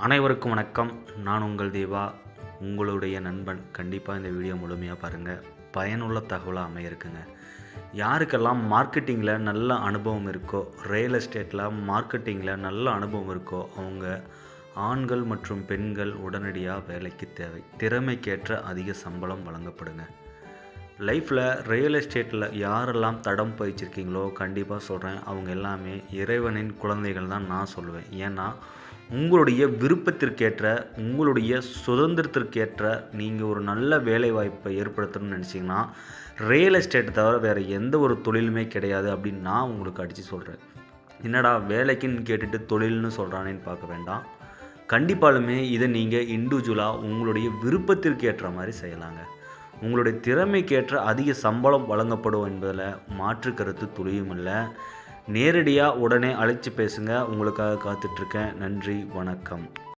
அனைவருக்கும் வணக்கம். நான் உங்கள் தேவா, உங்களுடைய நண்பன். கண்டிப்பாக இந்த வீடியோ முழுமையாக பாருங்கள். பயனுள்ள தகவலாக அமையிருக்குங்க. யாருக்கெல்லாம் மார்க்கெட்டிங்கில் நல்ல அனுபவம் இருக்கோ, ரியல் எஸ்டேட்டில் மார்க்கெட்டிங்கில் நல்ல அனுபவம் இருக்கோ, அவங்க ஆண்கள் மற்றும் பெண்கள் உடனடியாக வேலைக்கு தேவை. திறமைக்கேற்ற அதிக சம்பளம் வழங்கப்படுங்க. லைஃப்பில் ரியல் எஸ்டேட்டில் யாரெல்லாம் தடம் பதிச்சிருக்கீங்களோ கண்டிப்பாக சொல்கிறேன், அவங்க எல்லாமே இறைவனின் குழந்தைகள் தான் நான் சொல்லுவேன். ஏன்னா உங்களுடைய விருப்பத்திற்கேற்ற, உங்களுடைய சுதந்திரத்திற்கேற்ற நீங்கள் ஒரு நல்ல வேலை வாய்ப்பை ஏற்படுத்தணும்னு நினச்சிங்கன்னா ரியல் எஸ்டேட்டை தவிர வேறு எந்த ஒரு தொழிலுமே கிடையாது அப்படின்னு நான் உங்களுக்கு அடித்து சொல்கிறேன். என்னடா வேலைக்குன்னு கேட்டுட்டு தொழில்னு சொல்கிறானேன்னு பார்க்க வேண்டாம். கண்டிப்பாலுமே இதை நீங்கள் இண்டிவிஜுவலாக உங்களுடைய விருப்பத்திற்கு ஏற்ற மாதிரி செய்யலாங்க. உங்களுடைய திறமைக்கேற்ற அதிக சம்பளம் வழங்கப்படும் என்பதில் மாற்று கருத்து துளியும் இல்லை. நேரடியாக உடனே அழைச்சி பேசுங்க. உங்களுக்காக காத்துட்ருக்கேன். நன்றி, வணக்கம்.